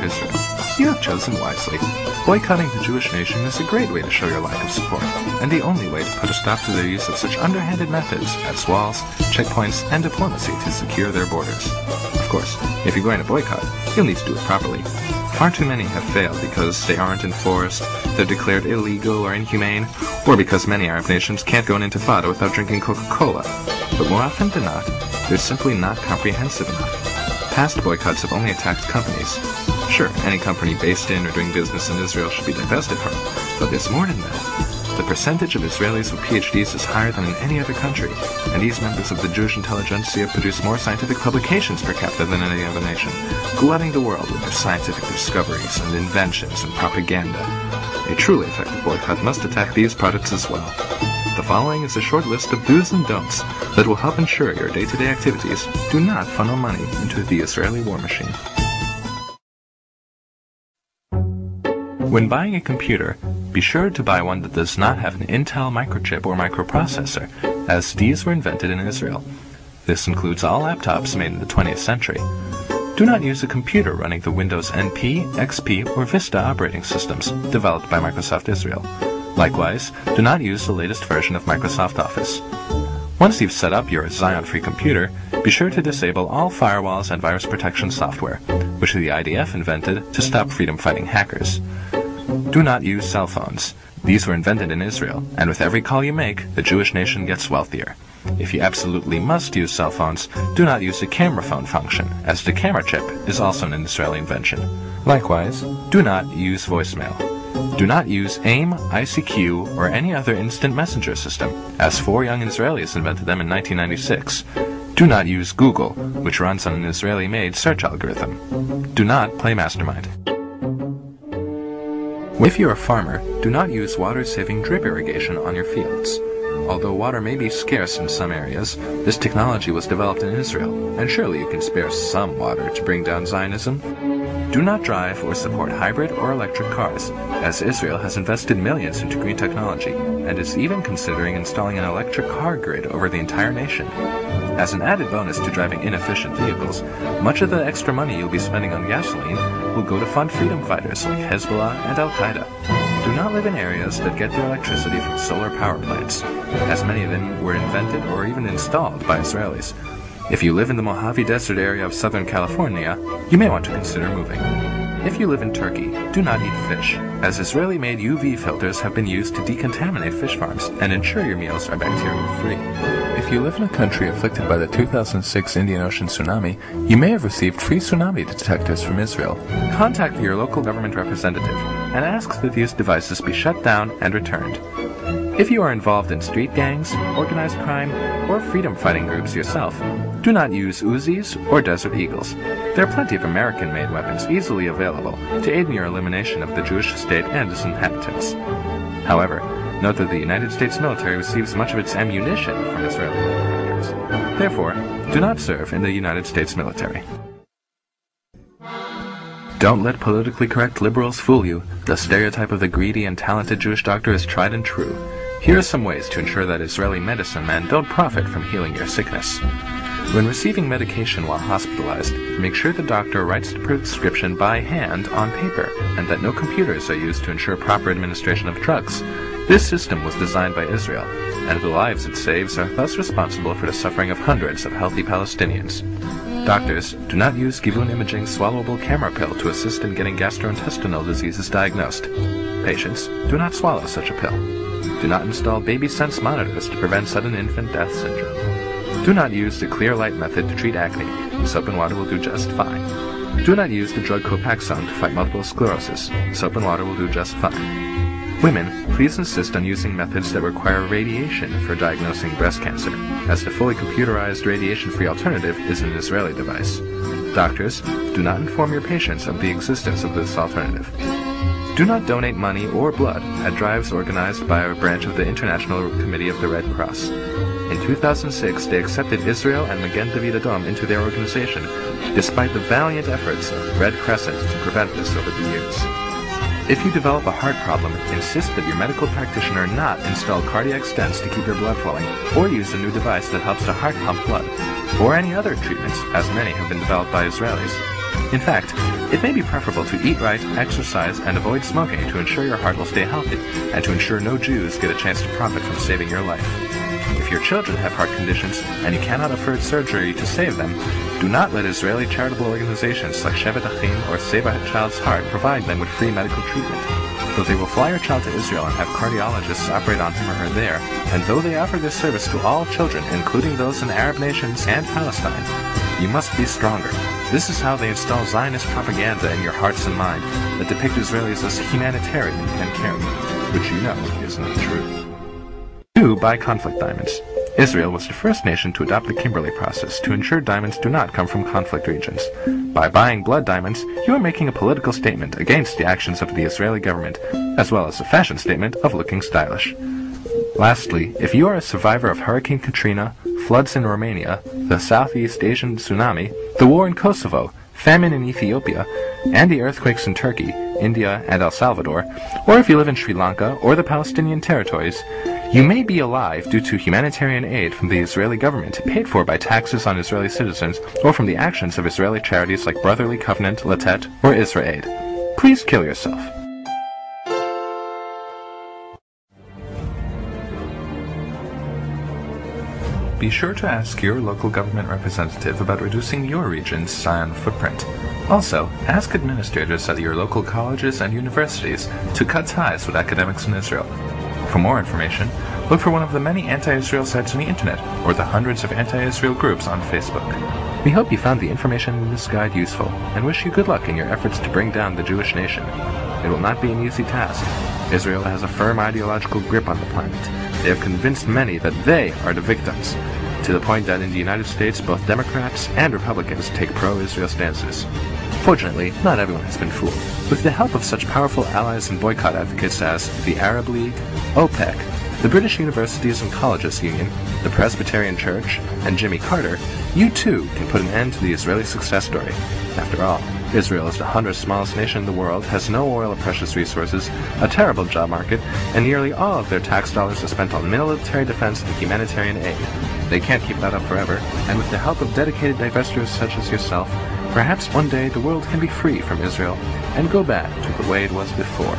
Israel. You have chosen wisely. Boycotting the Jewish nation is a great way to show your lack of support, and the only way to put a stop to their use of such underhanded methods as walls, checkpoints, and diplomacy to secure their borders. Of course, if you're going to boycott, you'll need to do it properly. Far too many have failed because they aren't enforced, they're declared illegal or inhumane, or because many Arab nations can't go into intifada without drinking Coca-Cola. But more often than not, they're simply not comprehensive enough. Past boycotts have only attacked companies. Sure, any company based in or doing business in Israel should be divested from, but there's more than that. The percentage of Israelis with PhDs is higher than in any other country, and these members of the Jewish intelligentsia produce more scientific publications per capita than any other nation, glutting the world with their scientific discoveries and inventions and propaganda. A truly effective boycott must attack these products as well. The following is a short list of do's and don'ts that will help ensure your day-to-day activities do not funnel money into the Israeli war machine. When buying a computer, be sure to buy one that does not have an Intel microchip or microprocessor, as these were invented in Israel. This includes all laptops made in the 20th century. Do not use a computer running the Windows NT, XP, or Vista operating systems developed by Microsoft Israel. Likewise, do not use the latest version of Microsoft Office. Once you've set up your Zion-free computer, be sure to disable all firewalls and virus protection software, which the IDF invented to stop freedom-fighting hackers. Do not use cell phones. These were invented in Israel, and with every call you make, the Jewish nation gets wealthier. If you absolutely must use cell phones, do not use the camera phone function, as the camera chip is also an Israeli invention. Likewise, do not use voicemail. Do not use AIM, ICQ, or any other instant messenger system, as 4 young Israelis invented them in 1996. Do not use Google, which runs on an Israeli-made search algorithm. Do not play Mastermind. If you're a farmer, do not use water-saving drip irrigation on your fields. Although water may be scarce in some areas, this technology was developed in Israel, and surely you can spare some water to bring down Zionism. Do not drive or support hybrid or electric cars, as Israel has invested millions into green technology, and is even considering installing an electric car grid over the entire nation. As an added bonus to driving inefficient vehicles, much of the extra money you'll be spending on gasoline will go to fund freedom fighters like Hezbollah and Al-Qaeda. Do not live in areas that get their electricity from solar power plants, as many of them were invented or even installed by Israelis. If you live in the Mojave Desert area of Southern California, you may want to consider moving. If you live in Turkey, do not eat fish, as Israeli-made UV filters have been used to decontaminate fish farms and ensure your meals are bacteria-free. If you live in a country afflicted by the 2006 Indian Ocean tsunami, you may have received free tsunami detectors from Israel. Contact your local government representative and ask that these devices be shut down and returned. If you are involved in street gangs, organized crime, or freedom-fighting groups yourself, do not use Uzis or Desert Eagles. There are plenty of American-made weapons easily available to aid in your elimination of the Jewish state and its inhabitants. However, note that the United States military receives much of its ammunition from Israeli contractors. Therefore, do not serve in the United States military. Don't let politically correct liberals fool you. The stereotype of the greedy and talented Jewish doctor is tried and true. Here are some ways to ensure that Israeli medicine men don't profit from healing your sickness. When receiving medication while hospitalized, make sure the doctor writes the prescription by hand on paper, and that no computers are used to ensure proper administration of drugs. This system was designed by Israel, and the lives it saves are thus responsible for the suffering of hundreds of healthy Palestinians. Doctors, do not use Givun imaging swallowable camera pill to assist in getting gastrointestinal diseases diagnosed. Patients, do not swallow such a pill. Do not install baby sense monitors to prevent sudden infant death syndrome. Do not use the clear light method to treat acne. Soap and water will do just fine. Do not use the drug Copaxone to fight multiple sclerosis. Soap and water will do just fine. Women, please insist on using methods that require radiation for diagnosing breast cancer, as the fully computerized radiation-free alternative is an Israeli device. Doctors, do not inform your patients of the existence of this alternative. Do not donate money or blood at drives organized by a branch of the International Committee of the Red Cross. In 2006, they accepted Israel and Magen David Adom into their organization, despite the valiant efforts of Red Crescent to prevent this over the years. If you develop a heart problem, insist that your medical practitioner not install cardiac stents to keep your blood flowing, or use a new device that helps the heart pump blood, or any other treatments, as many have been developed by Israelis. In fact, it may be preferable to eat right, exercise, and avoid smoking to ensure your heart will stay healthy, and to ensure no Jews get a chance to profit from saving your life. If your children have heart conditions and you cannot afford surgery to save them, do not let Israeli charitable organizations like Shevet Achim or Save a Child's Heart provide them with free medical treatment. Though they will fly your child to Israel and have cardiologists operate on him or her there, and though they offer this service to all children, including those in Arab nations and Palestine, you must be stronger. This is how they install Zionist propaganda in your hearts and mind that depict Israelis as humanitarian and caring, which you know is not true. 2. Buy conflict diamonds. Israel was the first nation to adopt the Kimberley process to ensure diamonds do not come from conflict regions. By buying blood diamonds, you are making a political statement against the actions of the Israeli government, as well as a fashion statement of looking stylish. Lastly, if you are a survivor of Hurricane Katrina, floods in Romania, the Southeast Asian tsunami, the war in Kosovo, famine in Ethiopia, and the earthquakes in Turkey, India, and El Salvador, or if you live in Sri Lanka or the Palestinian territories, you may be alive due to humanitarian aid from the Israeli government paid for by taxes on Israeli citizens or from the actions of Israeli charities like Brotherly Covenant, Latet, or Israel. Please kill yourself. Be sure to ask your local government representative about reducing your region's Zion footprint. Also, ask administrators at your local colleges and universities to cut ties with academics in Israel. For more information, look for one of the many anti-Israel sites on the internet, or the hundreds of anti-Israel groups on Facebook. We hope you found the information in this guide useful, and wish you good luck in your efforts to bring down the Jewish nation. It will not be an easy task. Israel has a firm ideological grip on the planet. They have convinced many that they are the victims, to the point that in the United States both Democrats and Republicans take pro-Israel stances. Fortunately, not everyone has been fooled. With the help of such powerful allies and boycott advocates as the Arab League, OPEC, the British Universities and Colleges Union, the Presbyterian Church, and Jimmy Carter, you too can put an end to the Israeli success story. After all, Israel is the 100th smallest nation in the world, has no oil or precious resources, a terrible job market, and nearly all of their tax dollars are spent on military defense and humanitarian aid. They can't keep that up forever, and with the help of dedicated divestors such as yourself, perhaps one day the world can be free from Israel and go back to the way it was before.